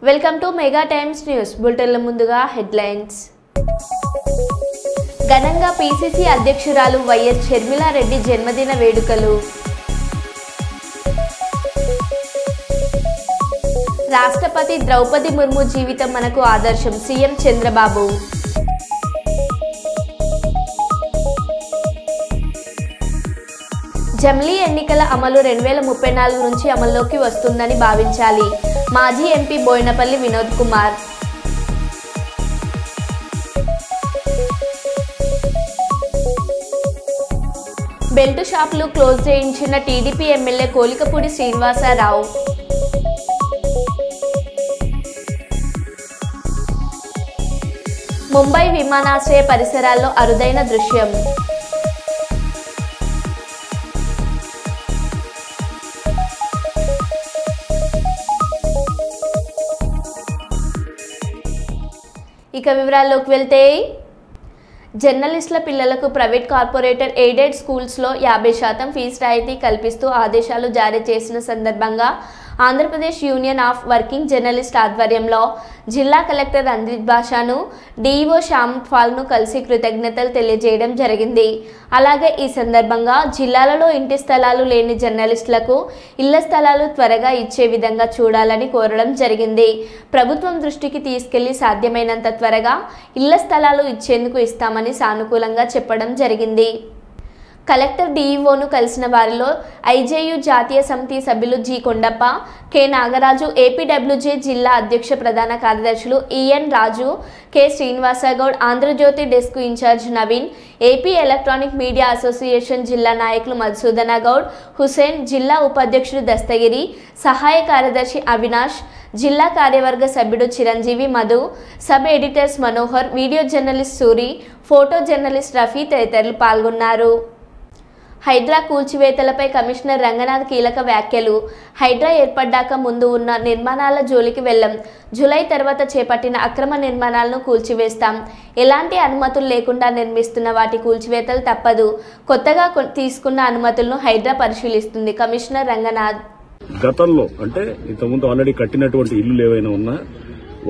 Welcome to Mega Times news బులెటిన్ల ముందుగా headlines. ఘనంగా పీసీసీ అధ్యక్షురాలు వైఎస్ షర్మిలారెడ్డి జన్మదిన వేడుకలు. రాష్ట్రపతి ద్రౌపది ముర్ము జీవితం మనకు ఆదర్శం సీఎం చంద్రబాబు. జమిలీ ఎన్నికల అమలు 2034 నుంచి అమల్లోకి వస్తుందని భావించాలి మాజీ ఎంపీ బోయినపల్లి వినోద్ కుమార్. బెల్ట్ షాపులు క్లోజ్ చేయించిన టీడీపీ ఎమ్మెల్యే కోలికపూడి శ్రీనివాసరావు. ముంబై విమానాశ్రయ పరిసరాల్లో అరుదైన దృశ్యం. ఇక వివరాల్లోకి వెళ్తే, జర్నలిస్టుల పిల్లలకు ప్రైవేట్ కార్పొరేటర్ ఎయిడెడ్ స్కూల్స్లో 50% ఫీజు రాయితీ కల్పిస్తూ ఆదేశాలు జారీ చేసిన సందర్భంగా Andhra Pradesh union of working journalist ఆధ్వర్యంలో జిల్లా కలెక్టర్ రంజిత్ భాషాను, డీఈఓ శ్యామ్ పాల్ను కలిసి కృతజ్ఞతలు తెలియజేయడం జరిగింది. అలాగే ఈ సందర్భంగా జిల్లాలలో ఇంటి స్థలాలు లేని జర్నలిస్టులకు ఇళ్ల స్థలాలు త్వరగా ఇచ్చే విధంగా చూడాలని కోరడం జరిగింది. ప్రభుత్వం దృష్టికి తీసుకెళ్లి సాధ్యమైనంత త్వరగా ఇళ్ల స్థలాలు ఇచ్చేందుకు ఇస్తామని సానుకూలంగా చెప్పడం జరిగింది. కలెక్టర్ డీఈఓను కలిసిన వారిలో ఐజేయు జాతీయ సమితి సభ్యులు G Kondappa, K Nagaraju, APWJ జిల్లా అధ్యక్ష ప్రధాన కార్యదర్శులు EN Raju, K Srinivasa Goud, Andhra Jyothi desk incharge Naveen, AP electronic media association జిల్లా నాయకులు మధుసూదన గౌడ్, హుసేన్, జిల్లా ఉపాధ్యక్షుడు దస్తగిరి, సహాయ కార్యదర్శి అవినాష్, జిల్లా కార్యవర్గ సభ్యుడు Chiranjeevi, Madhu, sub editors Manohar, video journalist Suri, photo journalist Rafi తదితరులు పాల్గొన్నారు. హైడ్రా కూల్చివేతలపై కమిషనర్ రంగనాథ్ కీలక వ్యాఖ్యలు. హైడ్రా ఏర్పడ్డాక ముందు ఉన్న నిర్మాణాల జోలికి వెళ్ళం. జూలై తర్వాత చేపట్టిన అక్రమ నిర్మాణాలను కూల్చివేస్తాం. ఎలాంటి అనుమతులు లేకుండా నిర్మిస్తున్న వాటి కూల్చివేతలు తప్పదు. కొత్తగా తీసుకున్న అనుమతులను హైడ్రా పరిశీలిస్తుంది. కమిషనర్ రంగనాథ్ గతంలో అంటే ఇంతకుముందు ఆల్రెడీ కట్టినటువంటి ఇల్లు ఏవైనా ఉన్నా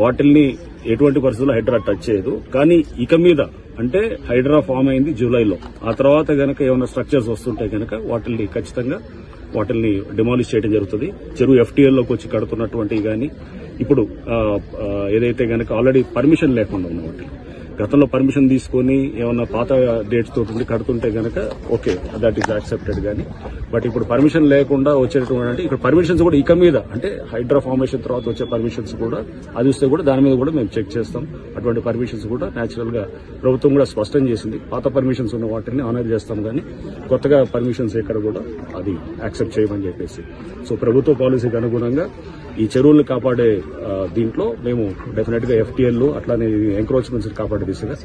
వాటిల్ని ఎటువంటి పరిస్థితుల్లో హైడ్రా టచ్ చేయదు. కానీ ఇక మీద అంటే హైడ్రా ఫామ్ అయింది జూలైలో. ఆ తర్వాత గనక ఏమైనా స్ట్రక్చర్స్ వస్తుంటే గనక వాటిల్ని ఖచ్చితంగా డిమాలిష్ చేయడం జరుగుతుంది. చెరువు ఎఫ్టీఎల్లోకి వచ్చి కడుతున్నటువంటి కానీ ఇప్పుడు ఏదైతే గనక ఆల్రెడీ పర్మిషన్ లేకుండా ఉన్న వాటి గతంలో పర్మిషన్ తీసుకుని ఏమన్నా పాత డేట్స్ తోటి కడుతుంటే గనక ఓకే, దట్ ఈస్ యాక్సెప్టెడ్. కానీ బట్ ఇప్పుడు పర్మిషన్ లేకుండా వచ్చేటువంటి అంటే ఇక్కడ పర్మిషన్స్ కూడా ఇక మీద అంటే హైడ్రా ఫార్మేషన్ తర్వాత వచ్చే పర్మిషన్స్ కూడా అది వస్తే కూడా దాని మీద కూడా మేము చెక్ చేస్తాం. అటువంటి పర్మిషన్స్ కూడా న్యాచురల్ గా ప్రభుత్వం కూడా స్పష్టం చేసింది. పాత పర్మిషన్స్ ఉన్న వాటిని ఆనర్ చేస్తాం, కానీ కొత్తగా పర్మిషన్స్ ఎక్కడ కూడా అది యాక్సెప్ట్ చేయమని చెప్పేసి. సో ప్రభుత్వ పాలసీకి అనుగుణంగా ఈ చెరువులను కాపాడే దీంట్లో మేము డెఫినెట్ గా ఎఫ్టీఎల్ అట్లానే ఎంక్రోచ్మెంట్స్ కాపాడే దిశగా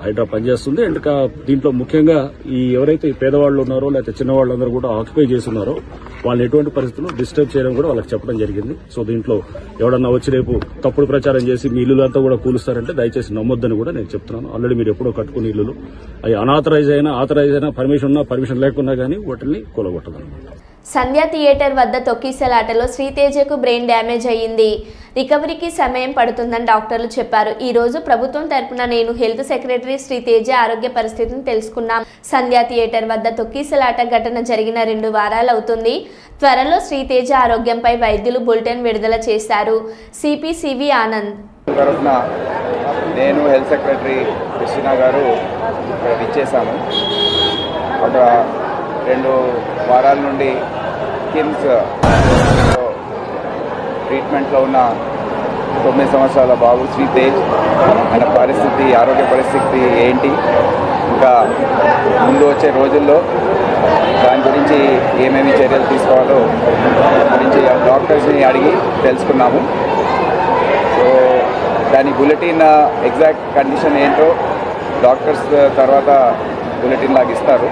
హైడ్రా పనిచేస్తుంది. అండ్ దీంట్లో ముఖ్యంగా ఈ ఎవరైతే పేదవాళ్ళు ఉన్నారో లేకపోతే చిన్నవాళ్ళందరూ కూడా ఆక్యుపై చేస్తున్నారో వాళ్ళని ఎటువంటి పరిస్థితుల్లో డిస్టర్బ్ చేయడం కూడా వాళ్ళకి చెప్పడం జరిగింది. సో దీంట్లో ఎవడన్నా వచ్చి రేపు తప్పుడు ప్రచారం చేసి మీ ఇల్లులంతా కూడా కూలుస్తారంటే దయచేసి నమ్మొద్దని కూడా నేను చెప్తున్నాను. ఆల్రెడీ మీరు ఎప్పుడో కట్టుకునే ఇల్లులు అవి అనాథరైజ్ అయినా పర్మిషన్ ఉన్నా పర్మిషన్ లేకున్నా కానీ వాటిని కూలగొట్టదన్నమాట. సంధ్య థియేటర్ వద్ద తొక్కిసలాటలో శ్రీతేజకు బ్రెయిన్ డ్యామేజ్ అయ్యింది. రికవరీకి సమయం పడుతుందని డాక్టర్లు చెప్పారు. ఈ రోజు ప్రభుత్వం తరపున నేను హెల్త్ సెక్రటరీ శ్రీతేజ ఆరోగ్య పరిస్థితిని తెలుసుకున్నాం. సంధ్య థియేటర్ వద్ద తొక్కిసలాట ఘటన జరిగిన 2 వారాలు అవుతుంది. త్వరలో శ్రీతేజ ఆరోగ్యంపై వైద్యులు బులెటిన్ విడుదల చేశారు. సిపి ఆనంద్ తరఫున నేను హెల్త్ సెక్రటరీ కృష్ణ గారు ఇక్కడ ఇచ్చేసాము. ఒక 2 వారాల నుండి కిమ్స్ ట్రీట్మెంట్లో ఉన్న 9 సంవత్సరాల బాబు శ్రీతేజ్ ఆయన ఆరోగ్య పరిస్థితి ఏంటి, ఇంకా ముందు వచ్చే రోజుల్లో దాని గురించి ఏమేమి చర్యలు తీసుకోవాలో గురించి డాక్టర్స్ని అడిగి తెలుసుకున్నాము. సో దాని బులెటిన్ ఎగ్జాక్ట్ కండిషన్ ఏంటో డాక్టర్స్ తర్వాత బులెటిన్ లాగా ఇస్తారు.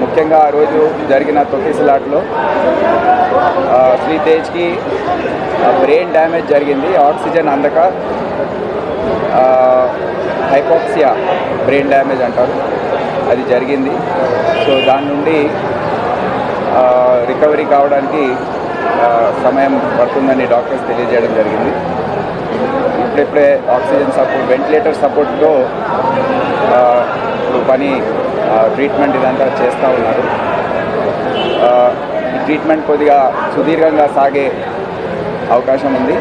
ముఖ్యంగా ఆ రోజు జరిగిన తొక్కిసలాట్లో శ్రీతేజ్కి బ్రెయిన్ డ్యామేజ్ జరిగింది. ఆక్సిజన్ అందక హైపోక్సియా బ్రెయిన్ డ్యామేజ్ అంటారు, అది జరిగింది. సో దాని నుండి రికవరీ కావడానికి సమయం పడుతుందని డాక్టర్స్ తెలియజేయడం జరిగింది. ఇప్పుడే ఆక్సిజన్ సపోర్ట్, వెంటిలేటర్ సపోర్ట్తో పని ట్రీట్మెంట్ ఇదంతా చేస్తూ ఉన్నారు. ఈ ట్రీట్మెంట్ కొద్దిగా సుదీర్ఘంగా సాగే అవకాశం ఉంది.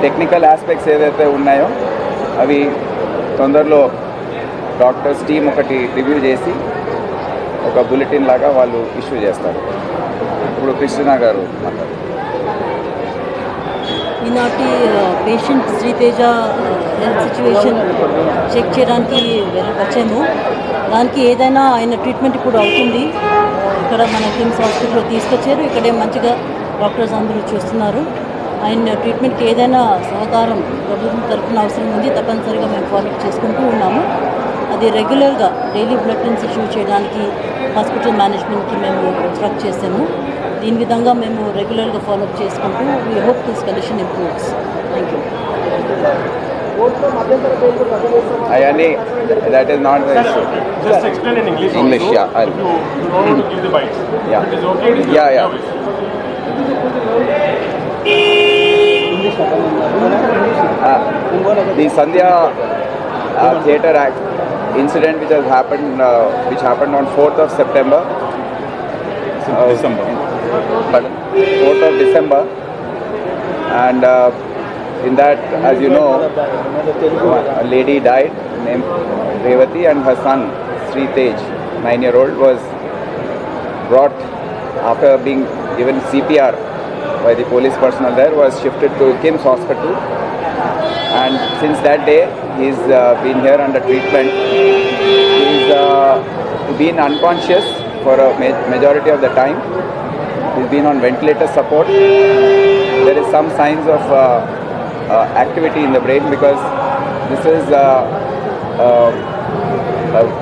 టెక్నికల్ ఆస్పెక్ట్స్ ఏదైతే ఉన్నాయో అవి తొందరలో డాక్టర్స్ టీం ఒకటి రివ్యూ చేసి ఒక బులెటిన్ లాగా వాళ్ళు ఇష్యూ చేస్తారు. ఇప్పుడు కృష్ణ గారు మాట్లాడారు. ఈనాటి patient Sriteja health situation check చేయడానికి వచ్చాము. దానికి ఏదైనా ఆయన ట్రీట్మెంట్ ఇప్పుడు అవుతుంది. ఇక్కడ మన కిమ్స్ హాస్పిటల్లో తీసుకొచ్చారు. ఇక్కడే మంచిగా డాక్టర్స్ అందరూ చూస్తున్నారు. ఆయన ట్రీట్మెంట్కి ఏదైనా సహకారం ప్రభుత్వం తరఫున అవసరం ఉంది, తప్పనిసరిగా మేము ఫాలోఅప్ చేసుకుంటూ ఉన్నాము. అది రెగ్యులర్గా డైలీ బులెటిన్స్ ఇష్యూ చేయడానికి హాస్పిటల్ మేనేజ్మెంట్కి మేము ఇన్స్ట్రక్ట్ చేసాము. దీని విధంగా మేము రెగ్యులర్గా ఫాలోఅప్ చేసుకుంటూ we hope this condition improves. Thank you. Ayani, that is not the issue. Just explain in English. English, also. yeah. You don't want to give the bites. Yeah. It is okay. Yeah. The Sandhya theatre act incident which happened on 4th of September. December. 4th of December, and in that, as you know, a lady died named Revati, and her son Sri Tej, 9-year-old, was brought after being given CPR by the police personnel there, was shifted to Kim's Hospital, and since that day he's been here under treatment. He's been unconscious for a majority of the time. He's been on ventilator support. There is some signs of activity in the brain because this is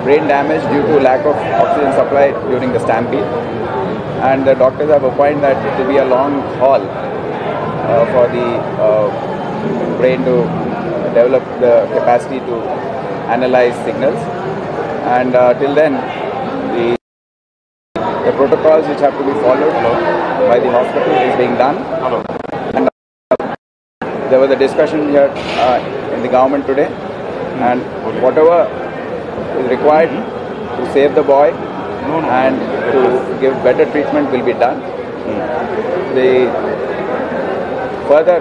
brain damage due to lack of oxygen supply during the stampede, and the doctors have opined that it will be a long haul for the brain to develop the capacity to analyze signals, and till then the protocols which have to be followed by the hospital is being done. And there was a discussion here in the government today, and whatever is required to save the boy and to give better treatment will be done. The further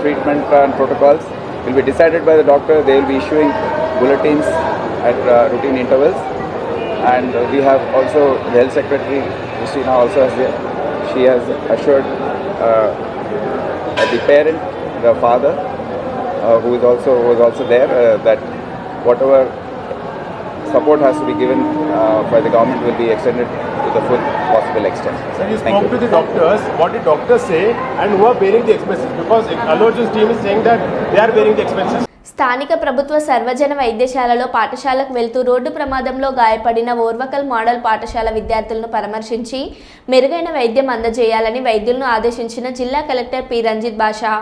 treatment and protocols will be decided by the doctor. They will be issuing bulletins at routine intervals, and we have also the health secretary Christina also has there. She has assured the parent, the father, who was also there, that whatever support has to be given by the government will be extended to the full possible extent. So you spoke to the doctors. What did doctors say, and who are bearing the expenses? Because Allu Arjun's team is saying that they are bearing the expenses. స్థానిక ప్రభుత్వ సర్వజన వైద్యశాలలో పాఠశాలకు వెళ్తూ road ప్రమాదంలో గాయపడిన Orvakal model పాఠశాల విద్యార్థులను పరామర్శించి మెరుగైన వైద్యం అందజేయాలని వైద్యులను ఆదేశించిన జిల్లా కలెక్టర్ పి రంజిత్ బాషా.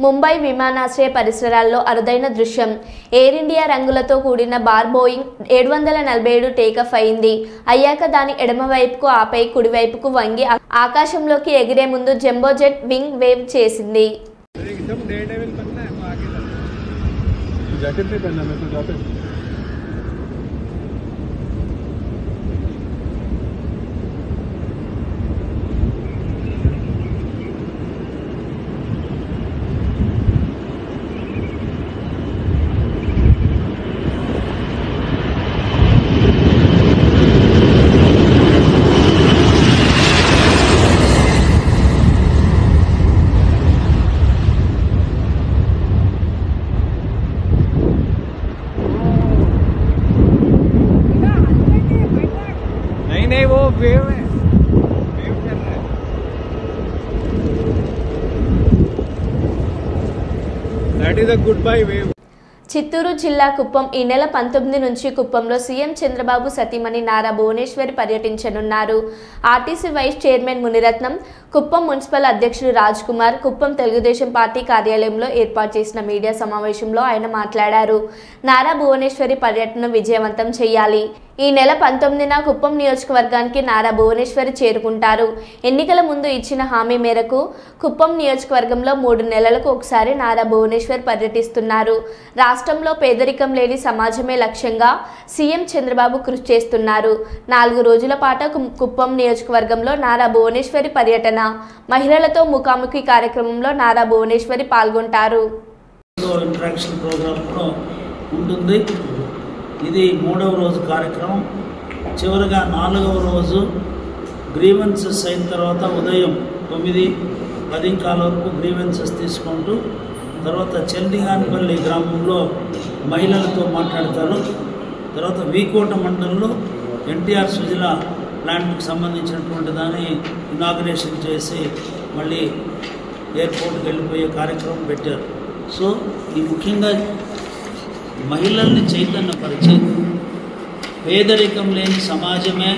ముంబై విమానాశ్రయ పరిసరాల్లో అరుదైన దృశ్యం. ఎయిర్ ఇండియా రంగులతో కూడిన బార్ బోయింగ్ 747 టేకాఫ్ అయింది. అయ్యాక దాని ఎడమవైపుకు ఆపై కుడివైపుకు వంగి ఆకాశంలోకి ఎగిరే ముందు జంబో జెట్ వింగ్ వేవ్ చేసింది. वेव है, वेव चल रहा है। That is a goodbye wave. Chittoor జిల్లా కుప్పం ఈ నెల 19 నుంచి కుప్పంలో సీఎం చంద్రబాబు సతీమణి నారా భువనేశ్వరి పర్యటించనున్నారు. RTC vice chairman Muniratnam, Kuppam municipal అధ్యక్షుడు రాజ్ కుమార్ కుప్పం తెలుగుదేశం పార్టీ కార్యాలయంలో ఏర్పాటు చేసిన మీడియా సమావేశంలో ఆయన మాట్లాడారు. నారా భువనేశ్వరి పర్యటన విజయవంతం చేయాలి. ఈ నెల 19న కుప్పం నియోజకవర్గానికి నారా భువనేశ్వరి చేరుకుంటారు. ఎన్నికల ముందు ఇచ్చిన హామీ మేరకు కుప్పం నియోజకవర్గంలో 3 నెలలకు ఒకసారి నారా భువనేశ్వర్ పర్యటిస్తున్నారు. రాష్ట్రంలో పేదరికం లేని సమాజమే లక్ష్యంగా సీఎం చంద్రబాబు కృషి చేస్తున్నారు. 4 రోజుల పాటు కుప్పం నియోజకవర్గంలో నారా భువనేశ్వరి పర్యటన, మహిళలతో ముఖాముఖి కార్యక్రమంలో నారా భువనేశ్వరి పాల్గొంటారు. ఇది 3వ రోజు కార్యక్రమం. చివరిగా 4వ రోజు గ్రీవెన్సెస్ అయిన తర్వాత ఉదయం 9-10 వరకు గ్రీవెన్సెస్ తీసుకుంటూ తర్వాత చెల్లిగానిపల్లి గ్రామంలో మహిళలతో మాట్లాడతారు. తర్వాత వీకోట మండలంలో ఎన్టీఆర్ సుజల ప్లాంట్కి సంబంధించినటువంటి దాన్ని ఇనాగ్రేషన్ చేసి మళ్ళీ ఎయిర్పోర్ట్కి వెళ్ళిపోయే కార్యక్రమం పెట్టారు. సో ఈ ముఖ్యంగా మహిళల్ని చైతన్యపరిచి పేదరికం లేని సమాజమే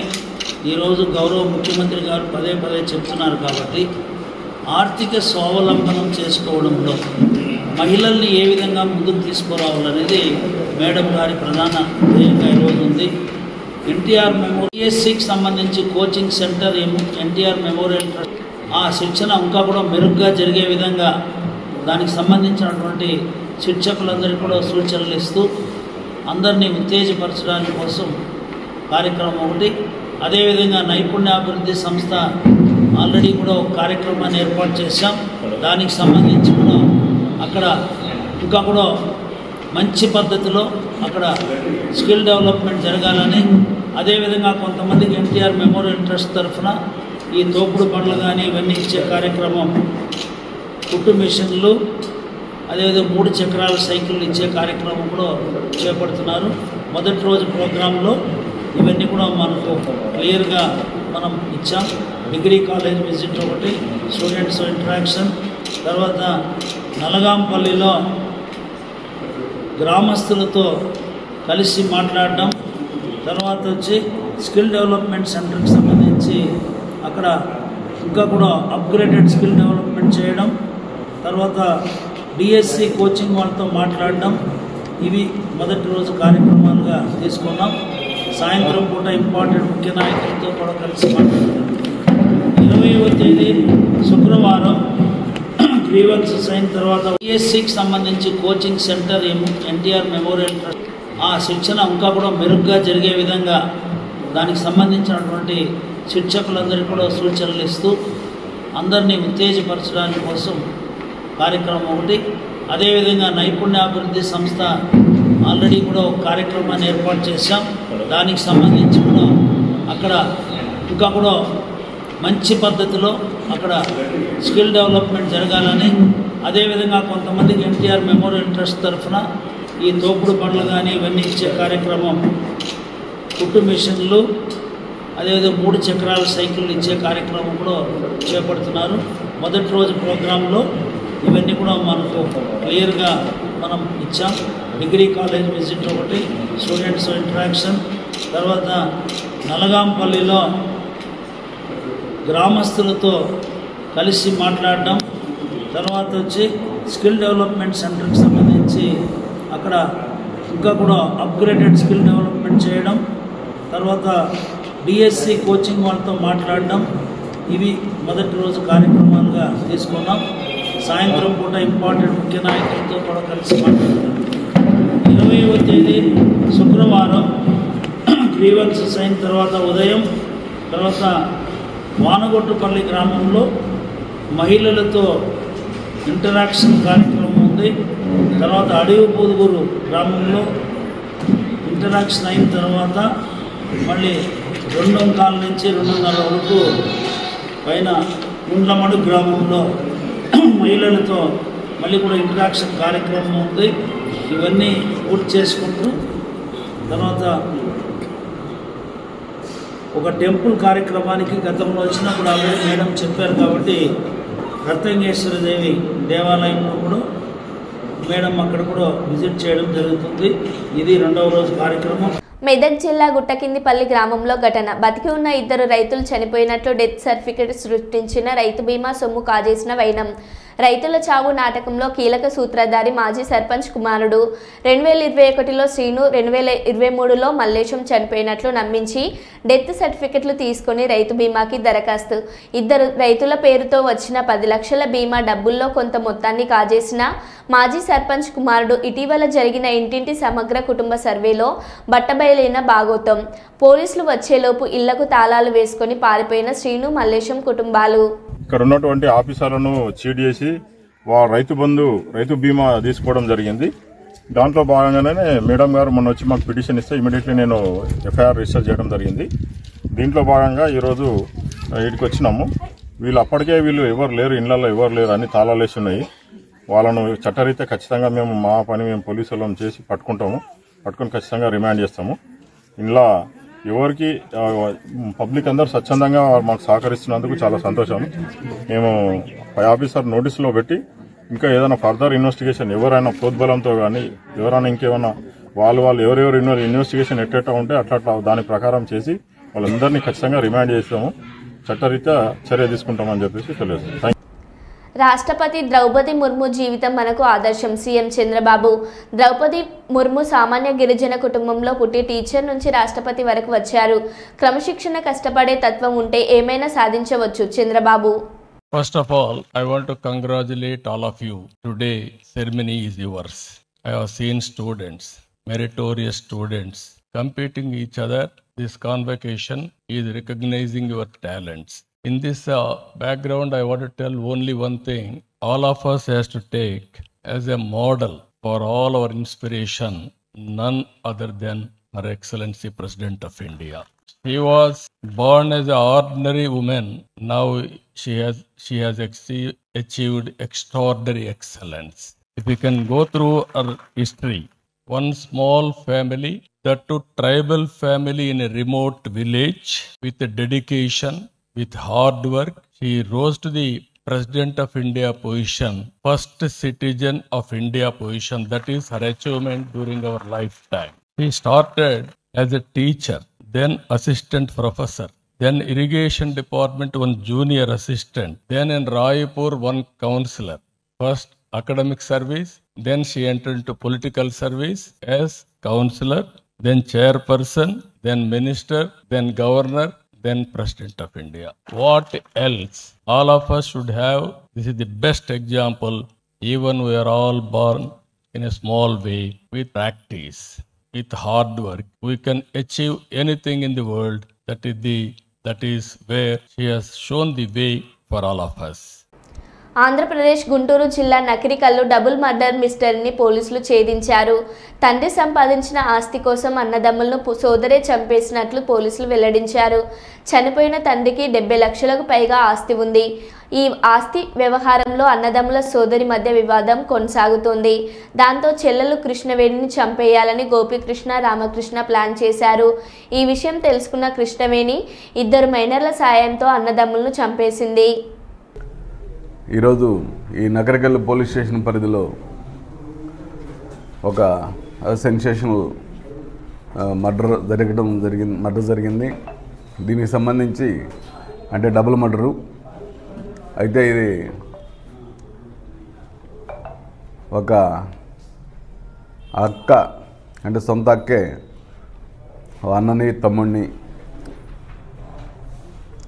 ఈరోజు గౌరవ ముఖ్యమంత్రి గారు పదే చెప్తున్నారు. కాబట్టి ఆర్థిక స్వావలంబనం చేసుకోవడంలో మహిళల్ని ఏ విధంగా ముందుకు తీసుకురావాలనేది మేడం గారి ప్రధాన ధ్యేయంగా ఈరోజు ఉంది. ఎన్టీఆర్ మెమోరియస్కి సంబంధించి coaching centre NTR memorial trust ఆ శిక్షణ ఇంకా కూడా మెరుగ్గా జరిగే విధంగా దానికి సంబంధించినటువంటి శిక్షకులందరికీ కూడా సూచనలు ఇస్తూ అందరినీ ఉత్తేజపరచడానికి కోసం కార్యక్రమం ఒకటి. అదేవిధంగా నైపుణ్యాభివృద్ధి సంస్థ ఆల్రెడీ కూడా ఒక కార్యక్రమాన్ని ఏర్పాటు చేశాం. దానికి సంబంధించి కూడా అక్కడ ఇంకా కూడా మంచి పద్ధతిలో అక్కడ స్కిల్ డెవలప్మెంట్ జరగాలని, అదేవిధంగా కొంతమందికి ఎన్టీఆర్ మెమోరియల్ ట్రస్ట్ తరఫున ఈ తోపుడు పనులు కానీ ఇవన్నీ ఇచ్చే కార్యక్రమం, కుట్టు మిషన్లు, అదేవిధంగా 3 చక్రాల సైకిళ్ళు ఇచ్చే కార్యక్రమం కూడా చేపడుతున్నారు. మొదటి రోజు ప్రోగ్రాంలో ఇవన్నీ కూడా మనకు క్లియర్గా మనం ఇచ్చాం. డిగ్రీ కాలేజ్ విజిట్ ఒకటి, స్టూడెంట్స్ ఇంటరాక్షన్, తర్వాత నలగాంపల్లిలో గ్రామస్తులతో కలిసి మాట్లాడడం, తర్వాత వచ్చి స్కిల్ డెవలప్మెంట్ సెంటర్కి సంబంధించి అక్కడ ఇంకా కూడా అప్గ్రేడెడ్ స్కిల్ డెవలప్మెంట్ చేయడం, తర్వాత డిఎస్సి కోచింగ్ వాళ్ళతో మాట్లాడడం, ఇవి మొదటి రోజు కార్యక్రమాలుగా తీసుకున్నాం. సాయంత్రం పూట ఇంపార్టెంట్ ముఖ్య నాయకులతో కూడా కలిసి మాట్లాడడం. 20వ తేదీ శుక్రవారం గ్రీవెన్సెస్ అయిన తర్వాత డిఎస్సికి సంబంధించి coaching centre NTR memorial trust ఆ శిక్షణ ఇంకా కూడా మెరుగ్గా జరిగే విధంగా దానికి సంబంధించినటువంటి శిక్షకులందరికీ కూడా సూచనలు ఇస్తూ అందరినీ ఉత్తేజపరచడానికి కోసం కార్యక్రమం ఒకటి. అదేవిధంగా నైపుణ్యాభివృద్ధి సంస్థ ఆల్రెడీ కూడా ఒక కార్యక్రమాన్ని ఏర్పాటు చేశాం. దానికి సంబంధించి కూడా అక్కడ ఇంకా కూడా మంచి పద్ధతిలో అక్కడ స్కిల్ డెవలప్మెంట్ జరగాలని, అదేవిధంగా కొంతమందికి ఎన్టీఆర్ మెమోరియల్ ట్రస్ట్ తరఫున ఈ తోపుడు పనులు కానీ ఇవన్నీ ఇచ్చే కార్యక్రమం, కుట్టు మిషన్లు, అదేవిధంగా 3 చక్రాల సైకిళ్ళు ఇచ్చే కార్యక్రమం కూడా చేపడుతున్నారు. మొదటి రోజు ప్రోగ్రాంలో ఇవన్నీ కూడా మనకు క్లియర్గా మనం ఇచ్చాం. డిగ్రీ కాలేజ్ విజిట్ ఒకటి, స్టూడెంట్స్ ఇంటరాక్షన్, తర్వాత నలగాంపల్లిలో గ్రామస్తులతో కలిసి మాట్లాడడం, తర్వాత వచ్చి స్కిల్ డెవలప్మెంట్ సెంటర్కి సంబంధించి అక్కడ ఇంకా కూడా అప్గ్రేడెడ్ స్కిల్ డెవలప్మెంట్ చేయడం, తర్వాత డిఎస్సి కోచింగ్ వాళ్ళతో మాట్లాడడం, ఇవి మొదటి రోజు కార్యక్రమాలుగా తీసుకున్నాం. సాయంత్రం పూట ఇంపార్టెంట్ ముఖ్య నాయకులతో కూడా కలిసి మాట్లాడడం. 20వ తేదీ శుక్రవారం గ్రీవెన్సెస్ అయిన తర్వాత ఉదయం తర్వాత వానగొట్టుపల్లి గ్రామంలో మహిళలతో ఇంటరాక్షన్ కార్యక్రమం ఉంది. తర్వాత అడవి పూదుగురు గ్రామంలో ఇంటరాక్షన్ అయిన తర్వాత మళ్ళీ 2:15 నుంచి 2:30 వరకు పైన గుండ్లమడు గ్రామంలో మహిళలతో మళ్ళీ కూడా ఇంటరాక్షన్ కార్యక్రమం ఉంది. ఇవన్నీ పూర్తి చేసుకుంటూ తర్వాత ఒక టెంపుల్ కార్యక్రమానికి గతంలో వచ్చినప్పుడు ఆల్రెడీ మేడం చెప్పారు కాబట్టి రత్నంగేశ్వర దేవి దేవాలయంలో కూడా మేడం అక్కడ కూడా విజిట్ చేయడం జరుగుతుంది. ఇది 2వ రోజు కార్యక్రమం. మెదక్ జిల్లా గుట్టకిందిపల్లి గ్రామంలో ఘటన. బతికి ఉన్న 2 రైతులు చనిపోయినట్లు డెత్ సర్టిఫికెట్ సృష్టించిన రైతు బీమా సొమ్ము కాజేసిన వైనం. రైతుల చావు నాటకంలో కీలక సూత్రధారి మాజీ సర్పంచ్ కుమారుడు. 2021లో శ్రీను, 2023లో మల్లేశం చనిపోయినట్లు నమ్మించి డెత్ సర్టిఫికెట్లు తీసుకుని రైతు బీమాకి దరఖాస్తు. 2 రైతుల పేరుతో వచ్చిన 10 లక్షల బీమా డబ్బుల్లో కొంత మొత్తాన్ని కాజేసిన మాజీ సర్పంచ్ కుమారుడు. ఇటీవల జరిగిన ఇంటింటి సమగ్ర కుటుంబ సర్వేలో బట్టబయలైన భాగోతం. పోలీసులు వచ్చేలోపు ఇళ్లకు తాళాలు వేసుకుని పారిపోయిన శ్రీను, మల్లేశం కుటుంబాలు. ఇక్కడ ఉన్నటువంటి ఆఫీసర్లను చీట్ చేసి రైతు బీమా తీసుకోవడం జరిగింది. దాంట్లో భాగంగానే మేడం గారు మొన్న వచ్చి మాకు పిటిషన్ ఇస్తే ఇమీడియట్లీ నేను ఎఫ్ఐఆర్ రిజిస్టర్ చేయడం జరిగింది. దీంట్లో భాగంగా ఈరోజు ఇక్కడికి వచ్చినాము. వీళ్ళు ఎవరు లేరు, ఇళ్లలో ఎవరు లేరు అని తాళాలు వేసి ఉన్నాయి. వాళ్ళను చట్టరీత్యా ఖచ్చితంగా మేము పోలీసు వాళ్ళని చేసి పట్టుకుని ఖచ్చితంగా రిమాండ్ చేస్తాము. ఇలా ఎవరికి పబ్లిక్ అందరూ స్వచ్ఛందంగా మాకు సహకరిస్తున్నందుకు చాలా సంతోషం. మేము పై ఆఫీసర్ నోటీసులో పెట్టి ఇంకా ఏదైనా ఫర్దర్ ఇన్వెస్టిగేషన్ ఎవరైనా ప్రోద్బలంతో కానీ ఎవరైనా ఇంకేమైనా వాళ్ళు ఎవరెవరు ఇన్వెస్టిగేషన్ ఎట్లా ఉంటే అట్లా దాని ప్రకారం చేసి వాళ్ళందరినీ ఖచ్చితంగా రిమాండ్ చేస్తాము, చట్టరీత్యా చర్య తీసుకుంటామని చెప్పేసి తెలియదు. రాష్ట్రపతి ద్రౌపది ముర్ము జీవితం మనకు ఆదర్శం. సీఎం చంద్రబాబు. ద్రౌపది ముర్ము సామాన్య గిరిజన కుటుంబంలో పుట్టి టీచర్ నుంచి రాష్ట్రపతి వరకు వచ్చారు. క్రమశిక్షణ, కష్టపడే తత్వం ఉంటే ఏమైనా సాధించవచ్చు. Chandrababu. First of all, I want to congratulate all of you. Today, ceremony is yours. I have seen students, meritorious students, competing each other. This convocation is recognizing your talents. In this background, I want to tell only one thing. All of us has to take as a model for all our inspiration, none other than Her Excellency President of India. She was born as an ordinary woman. Now she has achieved extraordinary excellence. If we can go through her history, one small family, that to tribal family in a remote village, with dedication, with hard work, she rose to the President of India position, first citizen of India position. That is her achievement during our lifetime. She started as a teacher, then assistant professor, then irrigation department one junior assistant, then in Raipur one counselor. First academic service, then she entered into political service as counselor, then chairperson, then minister, then governor, then President of India. What else? All of us should have. This is the best example. Even we are all born in a small way. With practice, with hard work, we can achieve anything in the world. That is where she has shown the way for all of us. Andhra Pradesh Guntur జిల్లా Nakirikallu double murder మిస్టరీని పోలీసులు ఛేదించారు. తండ్రి సంపాదించిన ఆస్తి కోసం అన్నదమ్ములను సోదరే చంపేసినట్లు పోలీసులు వెల్లడించారు. చనిపోయిన తండ్రికి 70 లక్షలకు పైగా ఆస్తి ఉంది. ఈ ఆస్తి వ్యవహారంలో అన్నదమ్ముల సోదరి మధ్య వివాదం కొనసాగుతోంది. దాంతో చెల్లెలు కృష్ణవేణిని చంపేయాలని గోపికృష్ణ, రామకృష్ణ ప్లాన్ చేశారు. ఈ విషయం తెలుసుకున్న కృష్ణవేణి 2 మైనర్ల సాయంతో అన్నదమ్ములను చంపేసింది. ఈరోజు ఈ నకరికల్లు పోలీస్ స్టేషన్ పరిధిలో ఒక సెన్సేషనల్ మర్డర్ జరిగింది. దీనికి సంబంధించి అంటే డబుల్ మర్డరు. అయితే ఇది ఒక అక్క అంటే సొంత అక్కే అన్నని తమ్ముడిని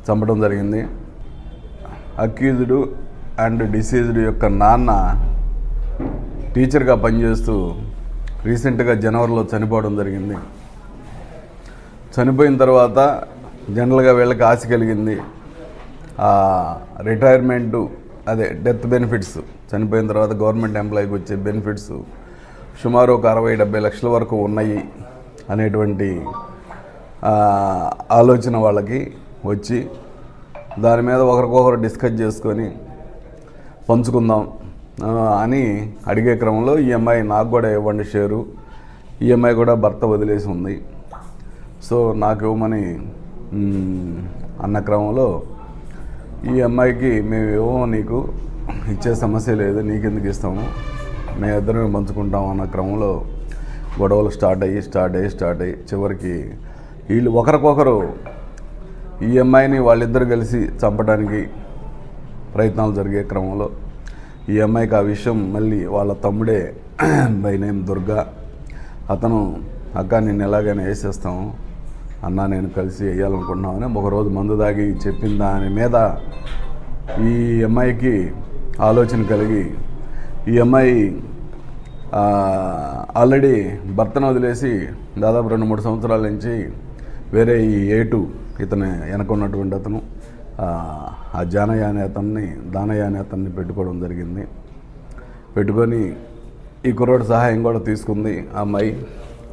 చంపడం జరిగింది. అక్యూజ్డ్ అండ్ డిసీజ్డ్ యొక్క నాన్న టీచర్గా పనిచేస్తూ రీసెంట్గా జనవరిలో చనిపోవడం జరిగింది. చనిపోయిన తర్వాత జనరల్గా వీళ్ళకి ఆశ కలిగింది రిటైర్మెంటు, అదే డెత్ బెనిఫిట్స్, చనిపోయిన తర్వాత గవర్నమెంట్ ఎంప్లాయీకి వచ్చే బెనిఫిట్స్ సుమారు ఒక 60-70 లక్షల వరకు ఉన్నాయి అనేటువంటి ఆలోచన వాళ్ళకి వచ్చి దాని మీద ఒకరికొకరు డిస్కస్ చేసుకొని పంచుకుందాం అని అడిగే క్రమంలో ఈ అమ్మాయి నాకు కూడా ఇవ్వండి షేరు, ఈ అమ్మాయి కూడా భర్త వదిలేసి ఉంది, సో నాకు ఇవ్వమని అన్న క్రమంలో ఈ అమ్మాయికి మేమేమో నీకు ఇచ్చే సమస్య లేదు, నీకెందుకు ఇస్తాము, మేమిద్దరమే పంచుకుంటాం అన్న క్రమంలో గొడవలు స్టార్ట్ అయ్యి చివరికి వీళ్ళు ఒకరికొకరు ఈ అమ్మాయిని వాళ్ళిద్దరు కలిసి చంపడానికి ప్రయత్నాలు జరిగే క్రమంలో ఈ అమ్మాయికి ఆ విషయం మళ్ళీ వాళ్ళ తమ్ముడే బై నేమ్ దుర్గా, అతను అక్క నిన్ను ఎలాగైనా వేసేస్తాము అన్న, నేను కలిసి వేయాలనుకుంటున్నామని ఒకరోజు మందు దాగి చెప్పిన దాని మీద ఈ అమ్మాయికి ఆలోచన కలిగి ఈ అమ్మాయి ఆల్రెడీ భర్తను వదిలేసి దాదాపు 2-3 సంవత్సరాల నుంచి వేరే ఈ ఏటు ఇతను వెనకున్నటువంటి అతను ఆ దానయ్య అనే అతన్ని పెట్టుకోవడం జరిగింది. పెట్టుకొని ఈ కుర్రోడు సహాయం కూడా తీసుకుంది ఆ అమ్మాయి.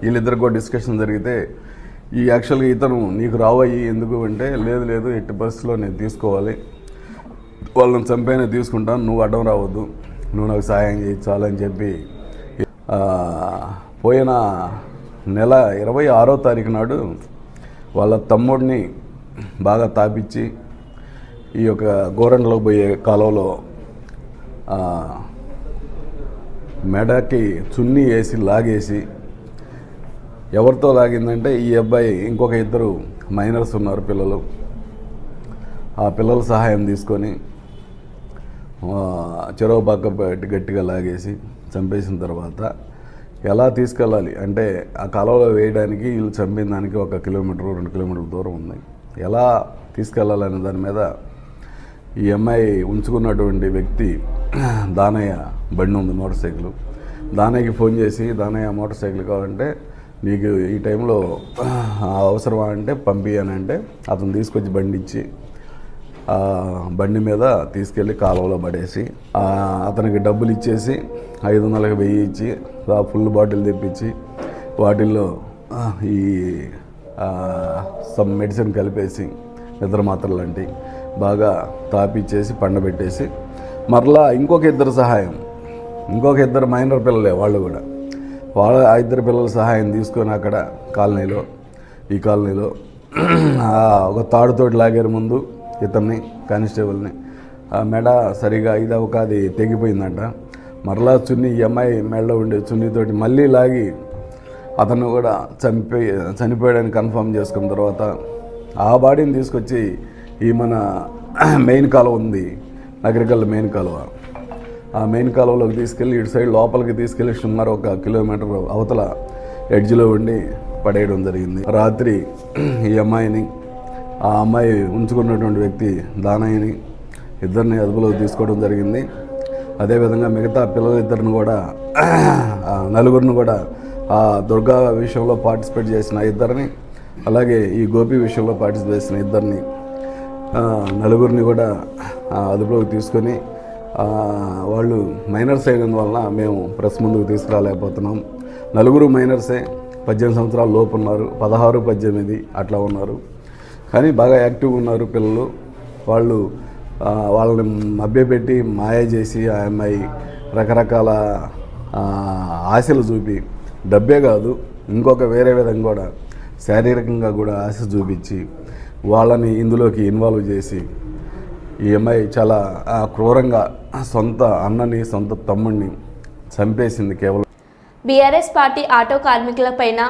వీళ్ళిద్దరికి కూడా డిస్కషన్ జరిగితే ఈ యాక్చువల్గా ఇతను నీకు రావయ్యి ఎందుకు అంటే లేదు ఎట్టి పరిస్థితిలో నేను తీసుకోవాలి, వాళ్ళని చంపైనా తీసుకుంటాను, నువ్వు అడ్డం రావద్దు, నువ్వు నాకు సహాయం చేయి చాలని చెప్పి పోయిన నెల 26వ తారీఖు నాడు వాళ్ళ తమ్ముడిని బాగా తాపించి ఈ యొక్క గోరంట్లోకి పోయే కాలువలో మెడకి చున్నీ వేసి లాగేసి, ఎవరితో లాగిందంటే ఈ అబ్బాయి ఇంకొక 2 మైనర్స్ ఉన్నారు పిల్లలు, ఆ పిల్లల సహాయం తీసుకొని చెరువు పక్క గట్టిగా లాగేసి చంపేసిన తర్వాత ఎలా తీసుకెళ్ళాలి అంటే ఆ కాలువలో వేయడానికి వీళ్ళు చంపిన దానికి 1 కిలోమీటర్ 2 కిలోమీటర్ల దూరం ఉంది, ఎలా తీసుకెళ్ళాలనే దాని మీద ఈ అమ్మాయి ఉంచుకున్నటువంటి వ్యక్తి దానయ్య బండి ఉంది మోటార్ సైకిల్, దానయ్యకి ఫోన్ చేసి దానయ్య మోటార్ సైకిల్ కావాలంటే నీకు ఈ టైంలో అవసరమా అంటే పంపియానంటే అతను తీసుకొచ్చి బండి ఇచ్చి బండి మీద తీసుకెళ్ళి కాలువలో పడేసి అతనికి డబ్బులు ఇచ్చేసి 500కి 1000 ఇచ్చి ఫుల్ బాటిల్ తెప్పించి వాటిల్లో ఈ సమ్ మెడిసిన్ కలిపేసి నిద్ర మాత్రలు లాంటి బాగా తాపిచ్చేసి పండబెట్టేసి మరలా ఇంకొక 2 సహాయం, ఇంకొక 2 మైనర్ పిల్లలే వాళ్ళు కూడా, వాళ్ళ ఆ 2 పిల్లల సహాయం తీసుకొని అక్కడ ఈ కాలనీలో ఒక తాడుతోటి లాగారు ముందు ఇతన్ని కానిస్టేబుల్ని, ఆ మెడ సరిగా అది తెగిపోయిందంట, మరలా చున్నీ ఈ అమ్మాయి మెడలో ఉండే చున్నీతోటి మళ్ళీ లాగి అతను కూడా చనిపోయాడని కన్ఫర్మ్ చేసుకున్న తర్వాత ఆ బాడీని తీసుకొచ్చి ఈ మన మెయిన్ కాలువ ఉంది నగరికల్ మెయిన్ కాలువ, ఆ మెయిన్ కాలువలోకి తీసుకెళ్ళి ఇటు సైడ్ లోపలికి తీసుకెళ్ళి సుమారు 1 కిలోమీటర్ అవతల ఎడ్జ్లో ఉండి పడేయడం జరిగింది. రాత్రి ఈ అమ్మాయిని ఆ అమ్మాయి ఉంచుకున్నటువంటి వ్యక్తి దానయ్యని ఇద్దరిని అదుపులోకి తీసుకోవడం జరిగింది. అదేవిధంగా మిగతా పిల్లలిద్దరిని కూడా 4 కూడా ఆ దుర్గా విషయంలో పార్టిసిపేట్ చేసిన 2 అలాగే ఈ గోపి విషయంలో పార్టిసిపేట్ చేసిన 2 4 కూడా అదుపులోకి తీసుకొని వాళ్ళు మైనర్స్ అయినందువలన మేము ప్రెస్ ముందుకు తీసుకురాలేకపోతున్నాం. 4 మైనర్సే, 18 సంవత్సరాల లోపు ఉన్నారు, 16, 18 అట్లా ఉన్నారు, కానీ బాగా యాక్టివ్గా ఉన్నారు పిల్లలు. వాళ్ళని మభ్యపెట్టి మాయ చేసి ఆ అమ్మాయి రకరకాల ఆశలు చూపి, డబ్బే కాదు ఇంకొక వేరే విధంగా కూడా శారీరకంగా కూడా ఆశ చూపించి వాళ్ళని ఇందులోకి ఇన్వాల్వ్ చేసి ఈ అమ్మాయి చాలా క్రూరంగా సొంత అన్నని సొంత తమ్ముడిని చంపేసింది. కేవలం బీఆర్ఎస్ పార్టీ ఆటో కార్మికులపైన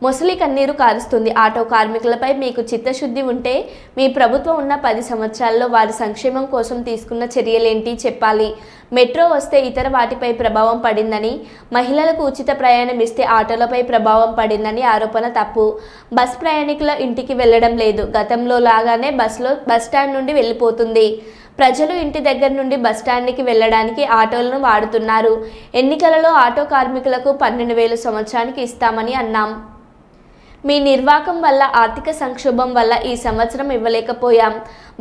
మొసలి కన్నీరు కారుస్తుంది. ఆటో కార్మికులపై మీకు చిత్తశుద్ధి ఉంటే మీ ప్రభుత్వం ఉన్న 10 సంవత్సరాల్లో వారి సంక్షేమం కోసం తీసుకున్న చర్యలేంటి చెప్పాలి. మెట్రో వస్తే ఇతర వాటిపై ప్రభావం పడిందని, మహిళలకు ఉచిత ప్రయాణం ఇస్తే ఆటోలపై ప్రభావం పడిందని ఆరోపణ తప్పు. బస్ ప్రయాణికుల ఇంటికి వెళ్లడం లేదు. గతంలో లాగానే బస్ స్టాండ్ నుండి వెళ్ళిపోతుంది. ప్రజలు ఇంటి దగ్గర నుండి బస్టాండ్కి వెళ్ళడానికి ఆటోలను వాడుతున్నారు. ఎన్నికలలో ఆటో కార్మికులకు 12,000 సంవత్సరానికి ఇస్తామని అన్నాం. మీ నిర్వాకం వల్ల, ఆర్థిక సంక్షోభం వల్ల ఈ సంవత్సరం ఇవ్వలేకపోయాం.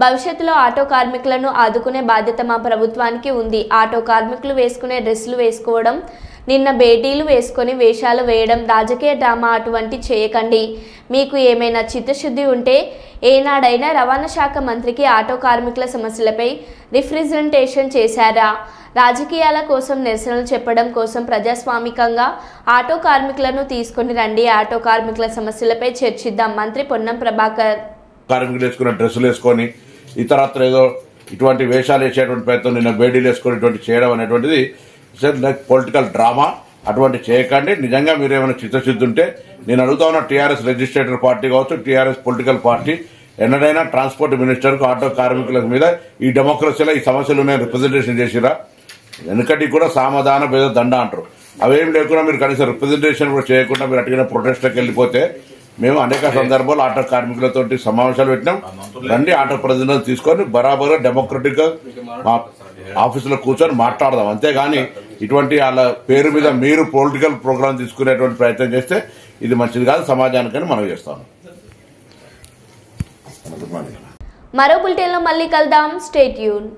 భవిష్యత్తులో ఆటో కార్మికులను ఆదుకునే బాధ్యత మా ప్రభుత్వానికి ఉంది. ఆటో కార్మికులు వేసుకునే డ్రెస్సులు వేసుకోవడం, నిన్న బేటీలు వేసుకొని వేషాలు వేయడం, రాజకీయ డ్రామా అటువంటి చేయకండి. మీకు ఏమైనా చిత్తశుద్ధి ఉంటే ఏనాడైనా రవాణా శాఖ మంత్రికి ఆటో కార్మికుల సమస్యలపై రిప్రజెంటేషన్ చేశారా? రాజకీయాల కోసం, నిరసనలు చెప్పడం కోసం ప్రజాస్వామికంగా ఆటో కార్మికులను తీసుకొని రండి. ఆటో కార్మికుల సమస్యలపై చర్చిద్దాం. మంత్రి పొన్నం ప్రభాకర్. కార్మికులు వేసుకున్న డ్రెస్సులు వేసుకొని ఇతరత్ర ఏదో ఇటువంటి వేషాలు వేసేటువంటి ప్రయత్నం నిన్న బేడీలు వేసుకొని ఇటువంటి చేయడం అనేటువంటిది లైక్ పొలిటికల్ డ్రామా. అటువంటి చేయకండి. నిజంగా మీరు ఏమైనా చిత్తశుద్ధి ఉంటే నేను అడుగుతా ఉన్న టీఆర్ఎస్ రిజిస్ట్రేటర్ పార్టీ కావచ్చు, టీఆర్ఎస్ పొలిటికల్ పార్టీ ఎన్నడైనా ట్రాన్స్పోర్ట్ మినిస్టర్కు ఆటో కార్మికుల మీద ఈ డెమోక్రసీలో ఈ సమస్యలు రిప్రజెంటేషన్ చేసిరా? వెనుకటి కూడా సామధాన భేద దండ అంటారు. అవేం లేకుండా మీరు కనీసం రిప్రజెంటేషన్ కూడా చేయకుండా మీరు అటుగా ప్రొటెస్ట్కి వెళ్ళిపోతే మేము అనేక సందర్భాలు ఆటో కార్మికులతో సమావేశాలు పెట్టినాం. రండి ఆటో ప్రతినిధులు తీసుకొని బరాబర్ డెమోక్రటిక్ మా ఆఫీసులో కూర్చొని మాట్లాడదాం. అంతేగాని ఇటువంటి వాళ్ళ పేరు మీద మీరు పొలిటికల్ ప్రోగ్రామ్ తీసుకునేటువంటి ప్రయత్నం చేస్తే ఇది మంచిది కాదు సమాజానికని మనం చేస్తాము. మరో బులెటిన్లో మళ్ళీ కలుద్దాం. Stay tune.